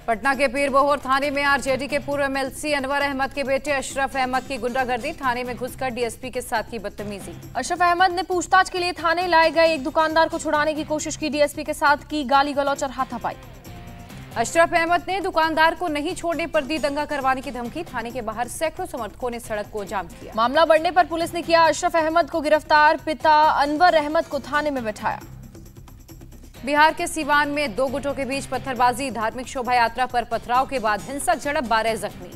पटना के पीर बहोर थाने में आरजेडी के पूर्व एमएलसी अनवर अहमद के बेटे अशरफ अहमद की गुंडागर्दी, थाने में घुसकर डीएसपी के साथ की बदतमीजी। अशरफ अहमद ने पूछताछ के लिए थाने लाए गए एक दुकानदार को छुड़ाने की कोशिश की, डीएसपी के साथ की गाली गलौज और हाथापाई। अशरफ अहमद ने दुकानदार को नहीं छोड़ने पर दी दंगा करवाने की धमकी, थाने के बाहर सैकड़ों समर्थकों ने सड़क को जाम किया। मामला बढ़ने पर पुलिस ने किया अशरफ अहमद को गिरफ्तार, पिता अनवर अहमद को थाने में बैठाया। बिहार के सीवान में दो गुटों के बीच पत्थरबाजी, धार्मिक शोभा यात्रा पर पथराव के बाद हिंसक झड़प, 12 जख्मी।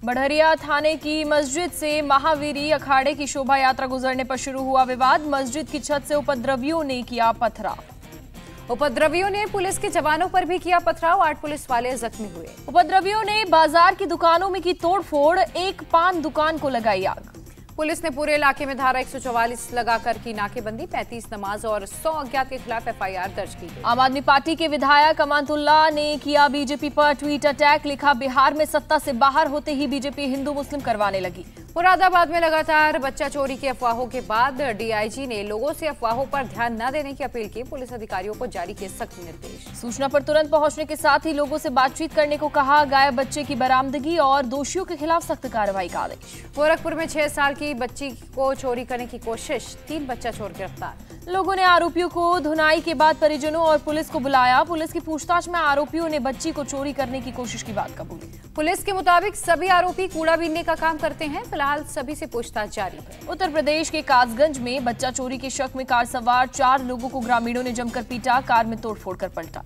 बढ़रिया थाने की मस्जिद से महावीरी अखाड़े की शोभा यात्रा गुजरने पर शुरू हुआ विवाद, मस्जिद की छत से उपद्रवियों ने किया पथराव। उपद्रवियों ने पुलिस के जवानों पर भी किया पथराव, 8 पुलिस वाले जख्मी हुए। उपद्रवियों ने बाजार की दुकानों में की तोड़फोड़, एक पान दुकान को लगाई आग। पुलिस ने पूरे इलाके में धारा 144 लगाकर की नाकेबंदी, 35 नमाज और 100 अज्ञात के खिलाफ एफआईआर दर्ज की गई। आम आदमी पार्टी के विधायक अमानतुल्लाह ने किया बीजेपी पर ट्वीट अटैक, लिखा बिहार में सत्ता से बाहर होते ही बीजेपी हिंदू मुस्लिम करवाने लगी। मुरादाबाद में लगातार बच्चा चोरी की अफवाहों के बाद डीआईजी ने लोगों से अफवाहों पर ध्यान न देने की अपील की, पुलिस अधिकारियों को जारी किए सख्त निर्देश। सूचना पर तुरंत पहुंचने के साथ ही लोगों से बातचीत करने को कहा, गायब बच्चे की बरामदगी और दोषियों के खिलाफ सख्त कार्रवाई का आदेश। गोरखपुर में 6 साल की बच्ची को चोरी करने की कोशिश, 3 बच्चा चोर गिरफ्तार। लोगों ने आरोपियों को धुनाई के बाद परिजनों और पुलिस को बुलाया, पुलिस की पूछताछ में आरोपियों ने बच्ची को चोरी करने की कोशिश की बात कबूली। पुलिस के मुताबिक सभी आरोपी कूड़ा बीनने का काम करते हैं, फिलहाल सभी से पूछताछ जारी है। उत्तर प्रदेश के कासगंज में बच्चा चोरी के शक में कार सवार 4 लोगों को ग्रामीणों ने जमकर पीटा, कार में तोड़फोड़ कर पलटा।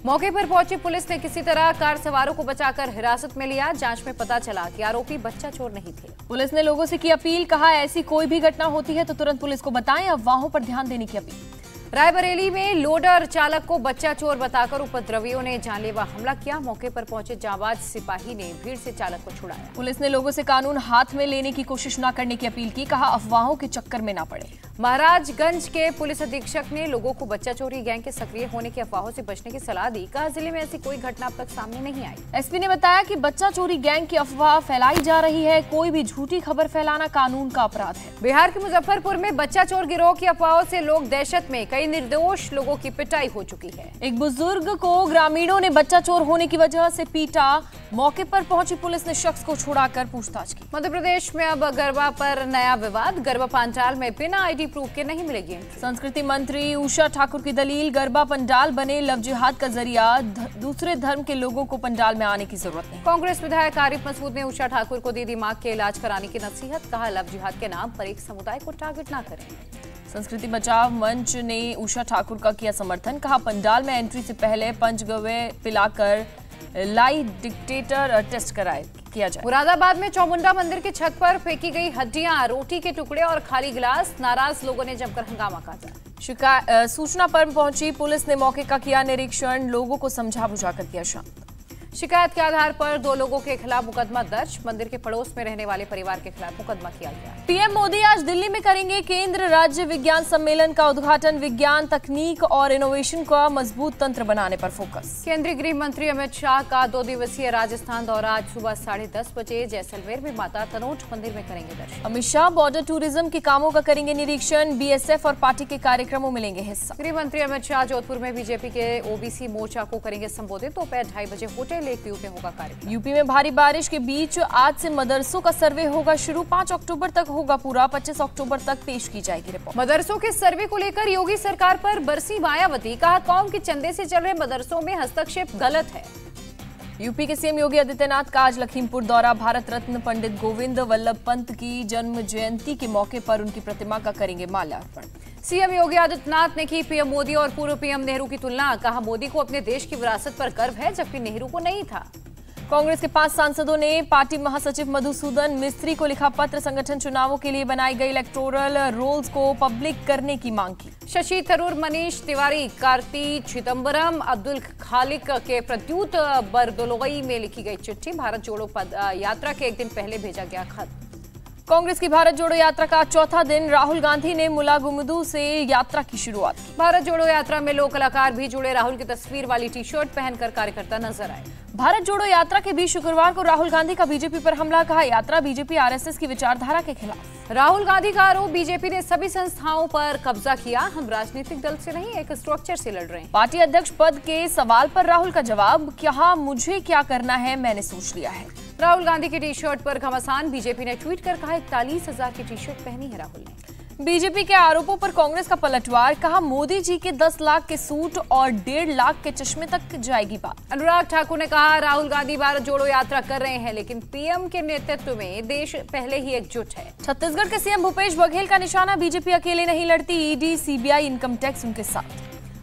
मौके पर पहुंची पुलिस ने किसी तरह कार सवारों को बचाकर हिरासत में लिया, जांच में पता चला कि आरोपी बच्चा चोर नहीं थे। पुलिस ने लोगों से की अपील, कहा ऐसी कोई भी घटना होती है तो तुरंत पुलिस को बताएं, अफवाहों पर ध्यान देने की अपील। रायबरेली में लोडर चालक को बच्चा चोर बताकर उपद्रवियों ने जानलेवा हमला किया, मौके पर पहुंचे जांबाज सिपाही ने भीड़ से चालक को छुड़ाया। पुलिस ने लोगों से कानून हाथ में लेने की कोशिश न करने की अपील की, कहा अफवाहों के चक्कर में न पड़े। महाराजगंज के पुलिस अधीक्षक ने लोगों को बच्चा चोरी गैंग के सक्रिय होने की अफवाहों से बचने की सलाह दी, कहा जिले में ऐसी कोई घटना अब तक सामने नहीं आई। एसपी ने बताया कि बच्चा चोरी गैंग की अफवाह फैलाई जा रही है, कोई भी झूठी खबर फैलाना कानून का अपराध है। बिहार के मुजफ्फरपुर में बच्चा चोर गिरोह की अफवाहों से लोग दहशत में, कई निर्दोष लोगों की पिटाई हो चुकी है। एक बुजुर्ग को ग्रामीणों ने बच्चा चोर होने की वजह से पीटा, मौके पर पहुंची पुलिस ने शख्स को छुड़ाकर पूछताछ की। मध्य प्रदेश में अब गरबा पर नया विवाद, गरबा पंडाल में बिना आईडी प्रूफ के नहीं मिलेगी एंट्री। संस्कृति मंत्री उषा ठाकुर की दलील, गरबा पंडाल बने लव जिहाद का जरिया, दूसरे धर्म के लोगों को पंडाल में आने की जरूरत नहीं। कांग्रेस विधायक आरिफ मसूद ने उषा ठाकुर को दी दिमाग के इलाज कराने की नसीहत, कहा लव जिहाद के नाम पर एक समुदाय को टारगेट न करें। संस्कृति बचाव मंच ने उषा ठाकुर का किया समर्थन, कहा पंडाल में एंट्री से पहले पंचगव्य पिलाकर लाई डिटेक्टर टेस्ट किया जाए। मुरादाबाद में चौमुंडा मंदिर की छत पर फेंकी गई हड्डियां, रोटी के टुकड़े और खाली गिलास, नाराज लोगों ने जमकर हंगामा काटा। सूचना पर पहुंची पुलिस ने मौके का किया निरीक्षण, लोगों को समझा बुझाकर किया शांत। शिकायत के आधार पर 2 लोगों के खिलाफ मुकदमा दर्ज, मंदिर के पड़ोस में रहने वाले परिवार के खिलाफ मुकदमा किया गया। पीएम मोदी आज दिल्ली में करेंगे केंद्र राज्य विज्ञान सम्मेलन का उद्घाटन, विज्ञान तकनीक और इनोवेशन का मजबूत तंत्र बनाने पर फोकस। केंद्रीय गृह मंत्री अमित शाह का 2 दिवसीय राजस्थान दौरा, आज सुबह 10:30 बजे जैसलमेर में माता तनोट मंदिर में करेंगे दर्शन। अमित शाह बॉर्डर टूरिज्म के कामों का करेंगे निरीक्षण, बीएसएफ और पार्टी के कार्यक्रमों में लेंगे हिस्सा। गृह मंत्री अमित शाह जोधपुर में बीजेपी के ओबीसी मोर्चा को करेंगे संबोधित, दोपहर 2:30 बजे होटल लेक व्यू में होगा। यूपी में भारी बारिश के बीच आज से मदरसों का सर्वे होगा शुरू, 5 अक्टूबर तक होगा पूरा, 25 अक्टूबर तक पेश की जाएगी रिपोर्ट। मदरसों के सर्वे को लेकर योगी सरकार पर बरसी मायावती, कहा कौम के चंदे से चल रहे मदरसों में हस्तक्षेप गलत है। यूपी के सीएम योगी आदित्यनाथ का आज लखीमपुर दौरा, भारत रत्न पंडित गोविंद वल्लभ पंत की जन्म जयंती के मौके पर उनकी प्रतिमा का करेंगे माल्यार्पण। सीएम योगी आदित्यनाथ ने की पीएम मोदी और पूर्व पीएम नेहरू की तुलना, कहा मोदी को अपने देश की विरासत पर गर्व है जबकि नेहरू को नहीं था। कांग्रेस के 5 सांसदों ने पार्टी महासचिव मधुसूदन मिस्त्री को लिखा पत्र, संगठन चुनावों के लिए बनाई गई इलेक्टोरल रोल्स को पब्लिक करने की मांग की। शशि थरूर, मनीष तिवारी, कार्ति चिदम्बरम, अब्दुल खालिक के प्रद्युत बरदोलोई में लिखी गई चिट्ठी, भारत जोड़ो यात्रा के एक दिन पहले भेजा गया खत। कांग्रेस की भारत जोड़ो यात्रा का 4था दिन, राहुल गांधी ने मुलागुमुदु से यात्रा की शुरुआत की। भारत जोड़ो यात्रा में लोक कलाकार भी जुड़े, राहुल की तस्वीर वाली टी-शर्ट पहनकर कार्यकर्ता नजर आए। भारत जोड़ो यात्रा के बीच शुक्रवार को राहुल गांधी का बीजेपी पर हमला, कहा यात्रा बीजेपी आरएसएस की विचारधारा के खिलाफ। राहुल गांधी का आरोप, बीजेपी ने सभी संस्थाओं पर कब्जा किया। हम राजनीतिक दल से नहीं, एक स्ट्रक्चर से लड़ रहे हैं। पार्टी अध्यक्ष पद के सवाल पर राहुल का जवाब, कहा मुझे क्या करना है मैंने सोच लिया है। राहुल गांधी की टी शर्ट पर घमासान, बीजेपी ने ट्वीट कर कहा 41,000 की टी शर्ट पहनी है राहुल ने। बीजेपी के आरोपों पर कांग्रेस का पलटवार, कहा मोदी जी के 10 लाख के सूट और 1.5 लाख के चश्मे तक जाएगी बात। अनुराग ठाकुर ने कहा राहुल गांधी भारत जोड़ो यात्रा कर रहे हैं, लेकिन पीएम के नेतृत्व में देश पहले ही एकजुट है। छत्तीसगढ़ के सीएम भूपेश बघेल का निशाना, बीजेपी अकेले नहीं लड़ती, ईडी सीबीआई इनकम टैक्स उनके साथ।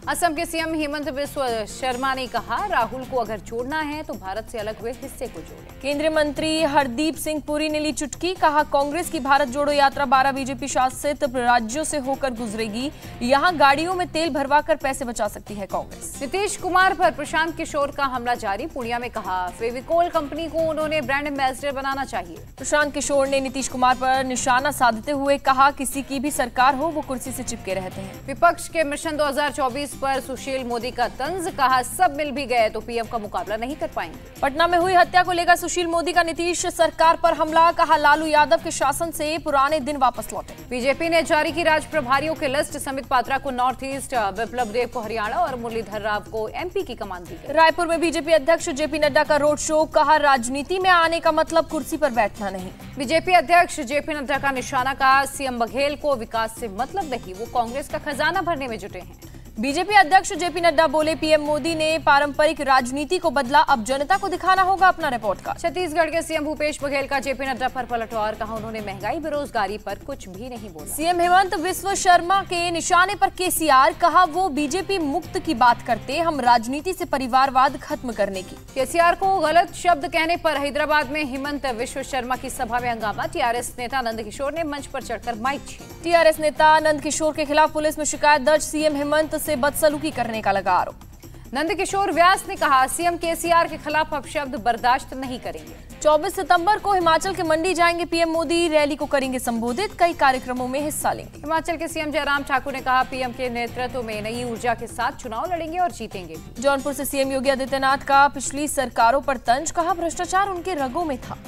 असम के सीएम हेमंत बिस्वा शर्मा ने कहा राहुल को अगर जोड़ना है तो भारत से अलग हुए हिस्से को जोड़े। केंद्रीय मंत्री हरदीप सिंह पुरी ने ली चुटकी, कहा कांग्रेस की भारत जोड़ो यात्रा 12 बीजेपी शासित राज्यों से होकर गुजरेगी, यहां गाड़ियों में तेल भरवा कर पैसे बचा सकती है कांग्रेस। नीतीश कुमार पर प्रशांत किशोर का हमला जारी, पूर्णिया में कहा फेविकोल कंपनी को उन्होंने ब्रांड एम्बेसडर बनाना चाहिए। प्रशांत किशोर ने नीतीश कुमार पर निशाना साधते हुए कहा किसी की भी सरकार हो वो कुर्सी से चिपके रहते हैं। विपक्ष के मिशन 2024 पर सुशील मोदी का तंज, कहा सब मिल भी गए तो पीएम का मुकाबला नहीं कर पाएंगे। पटना में हुई हत्या को लेकर सुशील मोदी का नीतीश सरकार पर हमला, कहा लालू यादव के शासन से पुराने दिन वापस लौटे। बीजेपी ने जारी की राज प्रभारियों की लिस्ट, समित पात्रा को नॉर्थ ईस्ट, विप्लव देव को हरियाणा और मुरलीधर राव को एमपी की कमान दी गई। रायपुर में बीजेपी अध्यक्ष जेपी नड्डा का रोड शो, कहा राजनीति में आने का मतलब कुर्सी पर बैठना नहीं। बीजेपी अध्यक्ष जेपी नड्डा का निशाना, कहा सीएम बघेल को विकास से मतलब नहीं, वो कांग्रेस का खजाना भरने में जुटे हैं। बीजेपी अध्यक्ष जेपी नड्डा बोले पीएम मोदी ने पारंपरिक राजनीति को बदला, अब जनता को दिखाना होगा अपना रिपोर्ट कार्ड। छत्तीसगढ़ के सीएम भूपेश बघेल का जेपी नड्डा पर पलटवार, कहा उन्होंने महंगाई बेरोजगारी पर कुछ भी नहीं बोला। सीएम हेमंत बिस्वा शर्मा के निशाने पर केसीआर, कहा वो बीजेपी मुक्त की बात करते, हम राजनीति से परिवारवाद खत्म करने की। केसीआर को गलत शब्द कहने पर हैदराबाद में हेमंत बिस्वा शर्मा की सभा में हंगामा, टीआरएस नेता नंद किशोर ने मंच पर चढ़कर माइक छीना। टीआरएस नेता नंद किशोर के खिलाफ पुलिस में शिकायत दर्ज, सीएम हेमंत से बदसलूकी करने का लगा आरोप। नंद किशोर व्यास ने कहा सीएम केसीआर के खिलाफ अपशब्द बर्दाश्त नहीं करेंगे। 24 सितंबर को हिमाचल के मंडी जाएंगे पीएम मोदी, रैली को करेंगे संबोधित, कई कार्यक्रमों में हिस्सा लेंगे। हिमाचल के सीएम जयराम ठाकुर ने कहा पीएम के नेतृत्व में नई ऊर्जा के साथ चुनाव लड़ेंगे और जीतेंगे भी। जौनपुर से सीएम योगी आदित्यनाथ का पिछली सरकारों पर तंज, कहा भ्रष्टाचार उनके रगों में था।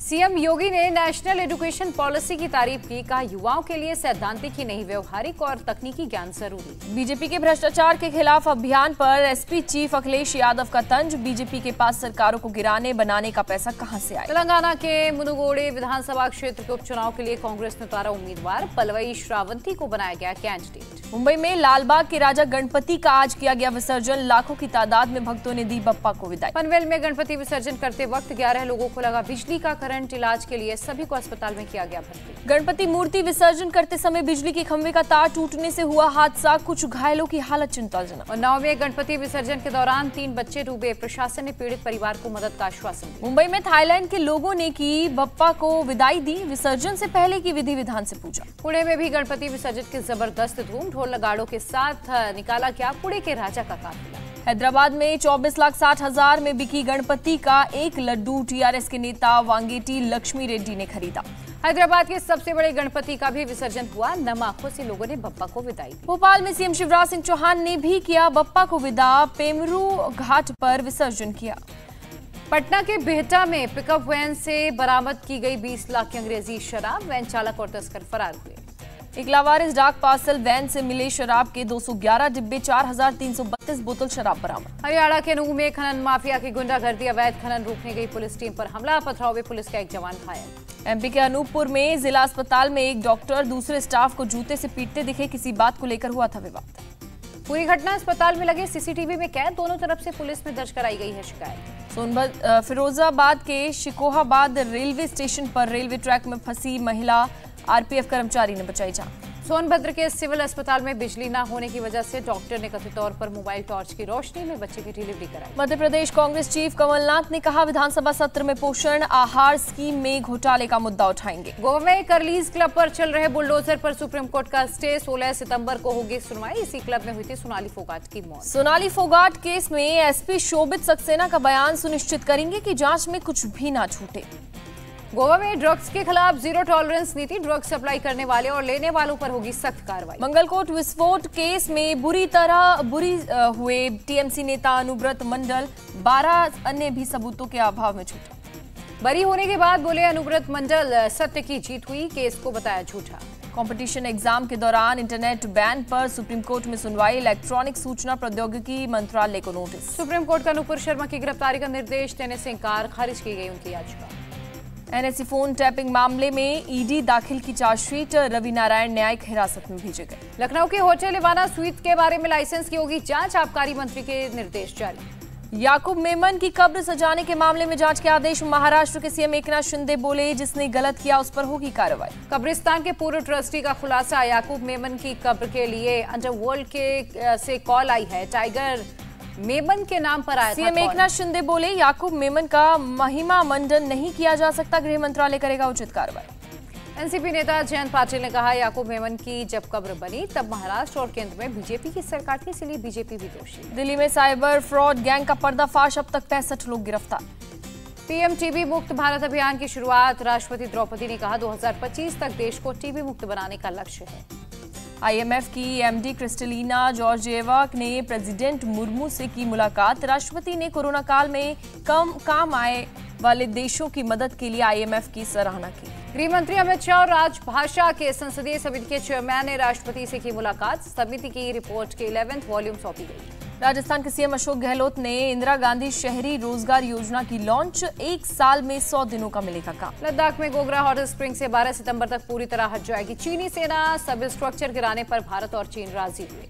सीएम योगी ने नेशनल एजुकेशन पॉलिसी की तारीफ की, कहा युवाओं के लिए सैद्धांतिक ही नहीं व्यावहारिक और तकनीकी ज्ञान जरूरी। बीजेपी के भ्रष्टाचार के खिलाफ अभियान पर एसपी चीफ अखिलेश यादव का तंज, बीजेपी के पास सरकारों को गिराने बनाने का पैसा कहां से आया। तेलंगाना के मुनुगोडे विधानसभा क्षेत्र के उपचुनाव के लिए कांग्रेस ने उतारा उम्मीदवार, पलवई श्रावंती को बनाया गया कैंडिडेट। मुंबई में लालबाग के राजा गणपति का आज किया गया विसर्जन, लाखों की तादाद में भक्तों ने दी बप्पा को विदाई। पनवेल में गणपति विसर्जन करते वक्त 11 लोगों को लगा बिजली का करंट, इलाज के लिए सभी को अस्पताल में किया गया भर्ती। गणपति मूर्ति विसर्जन करते समय बिजली के खंभे का तार टूटने से हुआ हादसा, कुछ घायलों की हालत चिंताजनक। उन्नाव में गणपति विसर्जन के दौरान 3 बच्चे डूबे, प्रशासन ने पीड़ित परिवार को मदद का आश्वासन दिया। मुंबई में थाईलैंड के लोगों ने की बप्पा को विदाई दी, विसर्जन से पहले की विधि विधान से पूजा। पुणे में भी गणपति विसर्जन की जबरदस्त धूम, ढोल नगाड़ों के साथ निकाला गया पुणे के राजा का काफिला। हैदराबाद में 24,60,000 में बिकी गणपति का एक लड्डू, टीआरएस के नेता वांगेटी लक्ष्मी रेड्डी ने खरीदा। हैदराबाद के सबसे बड़े गणपति का भी विसर्जन हुआ, नम आंखों से लोगों ने बप्पा को विदाई दी। भोपाल में सीएम शिवराज सिंह चौहान ने भी किया बप्पा को विदा, पेमरू घाट पर विसर्जन किया। पटना के बिहटा में पिकअप वैन से बरामद की गई 20 लाख की अंग्रेजी शराब, वैन चालक और तस्कर फरार हुए। एक लावारिस डाक पार्सल वैन से मिले शराब के 211 डिब्बे, 4,332 बोतल शराब बरामद। हरियाणा के नूह में खनन माफिया की गुंडागर्दी, अवैध खनन रोकने गई पुलिस टीम पर हमला, पथराव में पुलिस का एक जवान घायल। एमपी के अनूपपुर में जिला अस्पताल में एक डॉक्टर दूसरे स्टाफ को जूते से पीटते दिखे, किसी बात को लेकर हुआ था विवाद। पूरी घटना अस्पताल में लगे सीसीटीवी में कैद, दोनों तरफ से पुलिस में दर्ज कराई गई है शिकायत। फिरोजाबाद के शिकोहाबाद रेलवे स्टेशन पर रेलवे ट्रैक में फंसी महिला, आरपीएफ कर्मचारी ने बचाई जान। सोनभद्र के सिविल अस्पताल में बिजली न होने की वजह से डॉक्टर ने कथित तौर पर मोबाइल टॉर्च की रोशनी में बच्चे की डिलीवरी कराई। मध्य प्रदेश कांग्रेस चीफ कमलनाथ ने कहा विधानसभा सत्र में पोषण आहार स्कीम में घोटाले का मुद्दा उठाएंगे। गोवा में करलीज क्लब पर चल रहे बुलडोजर पर सुप्रीम कोर्ट का स्टे, 16 सितंबर को होगी सुनवाई। इसी क्लब में हुई थी सोनाली फोगाट की मौत। सोनाली फोगाट केस में एसपी शोभित सक्सेना का बयान, सुनिश्चित करेंगे कि जांच में कुछ भी ना छूटे। गोवा में ड्रग्स के खिलाफ जीरो टॉलरेंस नीति, ड्रग्स सप्लाई करने वाले और लेने वालों पर होगी सख्त कार्रवाई। मंगलकोट विस्फोट केस में बुरी हुए टीएमसी नेता अनुब्रत मंडल, 12 अन्य भी सबूतों के अभाव में छूटे। बरी होने के बाद बोले अनुव्रत मंडल, सत्य की जीत हुई, केस को बताया झूठा। कंपटीशन एग्जाम के दौरान इंटरनेट बैन पर सुप्रीम कोर्ट में सुनवाई, इलेक्ट्रॉनिक सूचना प्रौद्योगिकी मंत्रालय को नोटिस। सुप्रीम कोर्ट का अनुपुर शर्मा की गिरफ्तारी का निर्देश देने से इंकार, खारिज की गई उनकी याचिका। एनएससी फोन टैपिंग मामले में ईडी दाखिल की चार्जशीट, रवि नारायण न्यायिक हिरासत में भेजे गए। लखनऊ के होटल इवाना स्वीट के बारे में लाइसेंस की होगी जांच, आबकारी मंत्री के निर्देश जारी। याकूब मेमन की कब्र सजाने के मामले में जांच के आदेश, महाराष्ट्र के सीएम एकनाथ शिंदे बोले जिसने गलत किया उस पर होगी कार्रवाई। कब्रिस्तान के पूर्व ट्रस्टी का खुलासा, याकूब मेमन की कब्र के लिए अंडरवर्ल्ड के से कॉल आई है, टाइगर मेमन के नाम पर आया था। सीएम एकनाथ शिंदे बोले याकूब मेमन का महिमा मंडन नहीं किया जा सकता, गृह मंत्रालय करेगा उचित कार्रवाई। एनसीपी नेता जयंत पाटिल ने कहा याकूब मेमन की जब कब्र बनी तब महाराष्ट्र और केंद्र में बीजेपी की सरकार थी, इसलिए बीजेपी भी दोषी। दिल्ली में साइबर फ्रॉड गैंग का पर्दाफाश, अब तक 65 लोग गिरफ्तार। पीएम टीबी मुक्त भारत अभियान की शुरुआत, राष्ट्रपति द्रौपदी ने कहा 2025 तक देश को टीबी मुक्त बनाने का लक्ष्य है। आईएमएफ की एमडी क्रिस्टलिना जॉर्जिएवा ने प्रेसिडेंट मुर्मू से की मुलाकात, राष्ट्रपति ने कोरोना काल में कम काम आए वाले देशों की मदद के लिए आईएमएफ की सराहना की। गृह मंत्री अमित शाह और राजभाषा के संसदीय समिति के चेयरमैन ने राष्ट्रपति से की मुलाकात, समिति की रिपोर्ट के 11th वॉल्यूम सौंपी गई। राजस्थान के सीएम अशोक गहलोत ने इंदिरा गांधी शहरी रोजगार योजना की लॉन्च, 1 साल में 100 दिनों का मिलेगा काम। लद्दाख में गोगरा हॉट स्प्रिंग से 12 सितंबर तक पूरी तरह हट जाएगी चीनी सेना, सब स्ट्रक्चर गिराने पर भारत और चीन राजी हुए।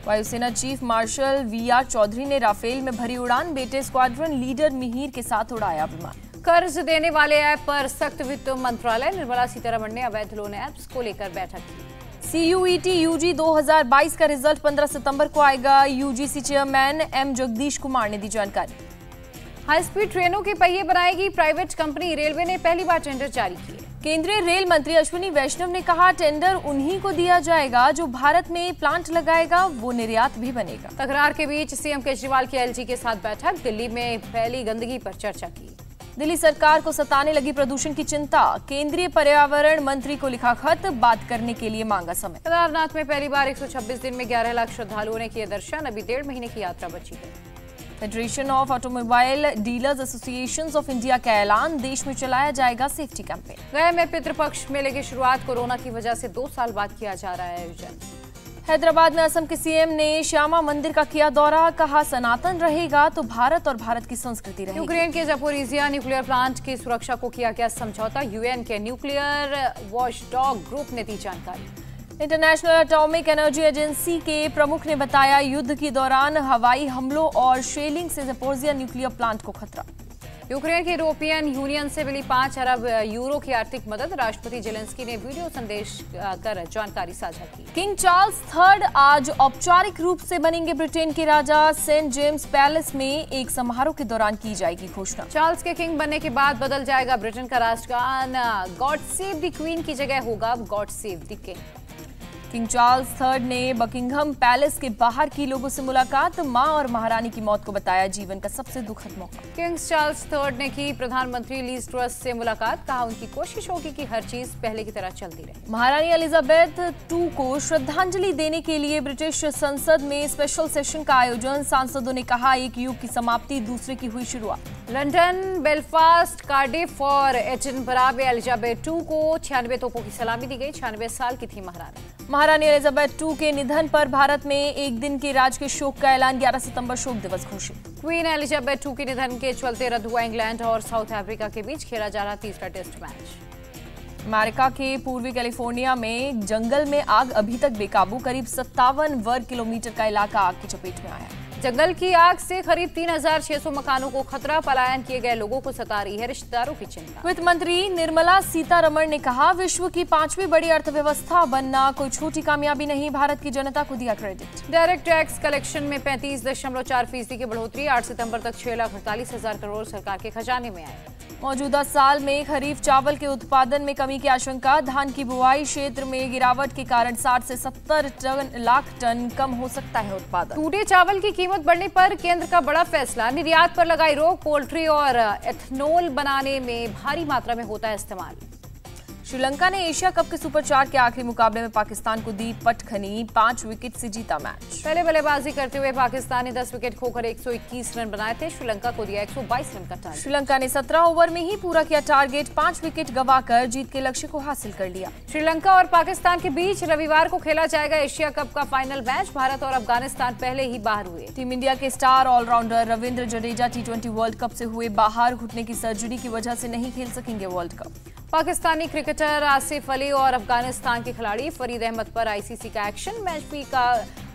वायुसेना चीफ मार्शल वीआर चौधरी ने राफेल में भरी उड़ान, बेटे स्क्वाड्रन लीडर मिहिर के साथ उड़ाया विमान। कर्ज देने वाले ऐप पर सख्त, वित्त मंत्रालय, निर्मला सीतारमण ने अवैध लोन ऐप्स को लेकर बैठक की। सीयूईटी यूजी 2022 का रिजल्ट 15 सितंबर को आएगा, UGC chairman M Jagdish Kumar ने दी जानकारी। हाई स्पीड ट्रेनों के पहिए बनाएगी प्राइवेट कंपनी, रेलवे ने पहली बार टेंडर जारी किए। केंद्रीय रेल मंत्री अश्विनी वैष्णव ने कहा टेंडर उन्हीं को दिया जाएगा जो भारत में प्लांट लगाएगा, वो निर्यात भी बनेगा। तकरार के बीच सीएम केजरीवाल की एलजी के साथ बैठक, दिल्ली में फैली गंदगी पर चर्चा की। दिल्ली सरकार को सताने लगी प्रदूषण की चिंता, केंद्रीय पर्यावरण मंत्री को लिखा खत, बात करने के लिए मांगा समय। केदारनाथ में पहली बार 126 दिन में 11 लाख श्रद्धालुओं ने किए दर्शन, अभी 1.5 महीने की यात्रा बची है। Federation of automobile dealers associations of India का ऐलान, देश में चलाया जाएगा सेफ्टी कैंपेन। गया में पितृपक्ष मेले की शुरुआत, कोरोना की वजह से 2 साल बाद किया जा रहा है आयोजन। हैदराबाद में असम के सीएम ने श्यामा मंदिर का किया दौरा, कहा सनातन रहेगा तो भारत और भारत की संस्कृति रहेगी। यूक्रेन के जापोरिजिया न्यूक्लियर प्लांट की सुरक्षा को किया गया समझौता, यूएन के न्यूक्लियर वॉचडॉग ग्रुप ने दी जानकारी। इंटरनेशनल एटॉमिक एनर्जी एजेंसी के प्रमुख ने बताया युद्ध के दौरान हवाई हमलों और शेलिंग से जापोरिजिया न्यूक्लियर प्लांट को खतरा। यूक्रेन के यूरोपियन यूनियन से मिली 5 अरब यूरो की आर्थिक मदद, राष्ट्रपति जेलेंस्की ने वीडियो संदेश कर जानकारी साझा की। किंग चार्ल्स III आज औपचारिक रूप से बनेंगे ब्रिटेन के राजा, सेंट जेम्स पैलेस में एक समारोह के दौरान की जाएगी घोषणा। चार्ल्स के किंग बनने के बाद बदल जाएगा ब्रिटेन का राष्ट्रगान, गॉड सेव द क्वीन की जगह होगा God save the king. King Charles III ने बकिंघम पैलेस के बाहर की लोगों से मुलाकात, मां और महारानी की मौत को बताया जीवन का सबसे दुखद मौका। किंग चार्ल्स III ने की प्रधानमंत्री लीज ट्रस से मुलाकात, कहा उनकी कोशिश होगी कि हर चीज पहले की तरह चलती रहे। महारानी एलिजाबेथ II को श्रद्धांजलि देने के लिए ब्रिटिश संसद में स्पेशल सेशन का आयोजन, सांसदों ने कहा एक युग की समाप्ति, दूसरे की हुई शुरुआत। लंदन, बेलफास्ट, कार्डिफ और एडिनबरा में एलिजाबेथ II को 96 तोपों की सलामी दी गई, 96 साल की थी महारानी। महारानी एलिजाबेथ II के निधन पर भारत में एक दिन के राजकीय शोक का ऐलान, 11 सितंबर शोक दिवस घोषित। क्वीन एलिजाबेथ II के निधन के चलते रद्द हुआ इंग्लैंड और साउथ अफ्रीका के बीच खेला जा रहा तीसरा टेस्ट मैच। अमेरिका के पूर्वी कैलिफोर्निया में जंगल में आग अभी तक बेकाबू, करीब 57 वर्ग किलोमीटर का इलाका आग की चपेट में आया। जंगल की आग से करीब 3600 मकानों को खतरा, पलायन किए गए लोगों को सता रही है रिश्तेदारों की चिंता। वित्त मंत्री निर्मला सीतारमण ने कहा विश्व की 5वीं बड़ी अर्थव्यवस्था बनना कोई छोटी कामयाबी नहीं, भारत की जनता को दिया क्रेडिट। डायरेक्ट टैक्स कलेक्शन में 35.4% की बढ़ोतरी, 8 सितंबर तक 6,48,000 करोड़ सरकार के खजाने में आए। मौजूदा साल में खरीफ चावल के उत्पादन में कमी की आशंका, धान की बुआई क्षेत्र में गिरावट के कारण 60 से 70 लाख टन कम हो सकता है उत्पादन। टूटे चावल की कीमत बढ़ने पर केंद्र का बड़ा फैसला, निर्यात पर लगाई रोक, पोल्ट्री और एथनॉल बनाने में भारी मात्रा में होता है इस्तेमाल। श्रीलंका ने एशिया कप के सुपर 4 के आखिरी मुकाबले में पाकिस्तान को दी पटखनी, 5 विकेट से जीता मैच। पहले बल्लेबाजी करते हुए पाकिस्तान ने 10 विकेट खोकर 121 रन बनाए थे। श्रीलंका को दिया 122 रन का टारगेट। श्रीलंका ने 17 ओवर में ही पूरा किया टारगेट, 5 विकेट गंवाकर जीत के लक्ष्य को हासिल कर लिया। श्रीलंका और पाकिस्तान के बीच रविवार को खेला जाएगा एशिया कप का फाइनल मैच। भारत और अफगानिस्तान पहले ही बाहर हुए। टीम इंडिया के star all rounder Ravindra Jadeja T20 world cup से हुए बाहर, घुटने की सर्जरी की वजह से नहीं खेल सकेंगे world cup. Pakistani cricketer Asif Ali और अफगानिस्तान के खिलाड़ी फरीद अहमद पर आईसीसी का एक्शन। मैच फी का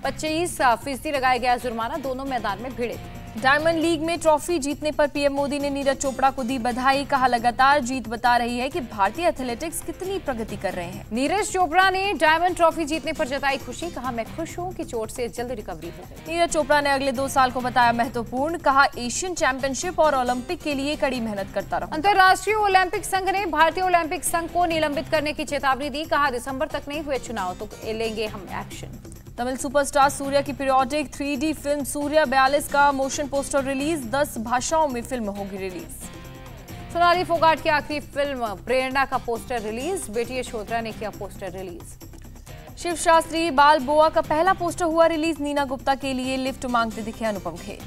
25% लगाया गया जुर्माना, दोनों मैदान में भिड़े। डायमंड लीग में ट्रॉफी जीतने पर पीएम मोदी ने नीरज चोपड़ा को दी बधाई। कहा, लगातार जीत बता रही है कि भारतीय एथलेटिक्स कितनी प्रगति कर रहे हैं। नीरज चोपड़ा ने डायमंड ट्रॉफी जीतने पर जताई खुशी। कहा, मैं खुश हूं कि चोट से जल्द रिकवरी हो गई। नीरज चोपड़ा ने अगले 2 साल को बताया महत्वपूर्ण। कहा, एशियन चैंपियनशिप और ओलंपिक के लिए कड़ी मेहनत करता रहा। अंतर्राष्ट्रीय ओलंपिक संघ ने भारतीय ओलंपिक संघ को निलंबित करने की चेतावनी दी। कहा, दिसंबर तक नहीं हुए चुनाव तो लेंगे हम एक्शन। तमिल सुपरस्टार सूर्या की पीरियोडिक 3D फिल्म सूर्या 42 का मोशन पोस्टर रिलीज, 10 भाषाओं में फिल्म होगी रिलीज। सोनाली फोगाट की आखिरी फिल्म प्रेरणा का पोस्टर रिलीज, बेटी यशोधरा ने किया पोस्टर रिलीज। शिव शास्त्री बाल बोआ का पहला पोस्टर हुआ रिलीज, नीना गुप्ता के लिए लिफ्ट मांगते दिखे Anupam Kher.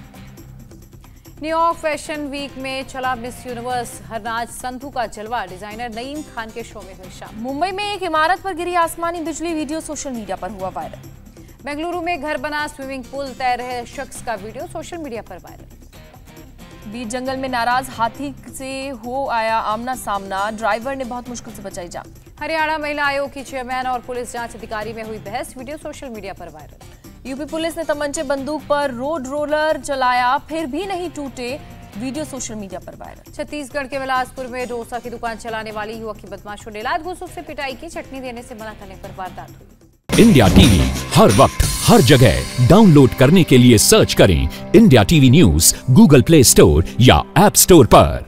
New York fashion week में चला मिस यूनिवर्स हरनाज संधू का जलवा, डिजाइनर नईम खान के शो में हुई शामिल। मुंबई में एक इमारत पर गिरी आसमानी बिजली, वीडियो सोशल मीडिया पर हुआ वायरल। बेंगलुरु में घर बना स्विमिंग पूल, तैर रहे शख्स का वीडियो सोशल मीडिया पर वायरल। बीच जंगल में नाराज हाथी से हो आया आमना सामना, ड्राइवर ने बहुत मुश्किल से बचाई जान। हरियाणा महिला आयोग की चेयरमैन और पुलिस जांच अधिकारी में हुई बहस, वीडियो सोशल मीडिया पर वायरल। यूपी पुलिस ने तमंचे बंदूक पर रोड रोलर चलाया, फिर भी नहीं टूटे, वीडियो सोशल मीडिया पर वायरल। छत्तीसगढ़ के बिलासपुर में डोसा की दुकान चलाने वाली युवक की बदमाशों ने लात घूंसों से पिटाई की, चटनी देने से मना करने पर वारदात हुई। इंडिया टीवी हर वक्त हर जगह डाउनलोड करने के लिए सर्च करें India TV news Google play store या ऐप स्टोर पर।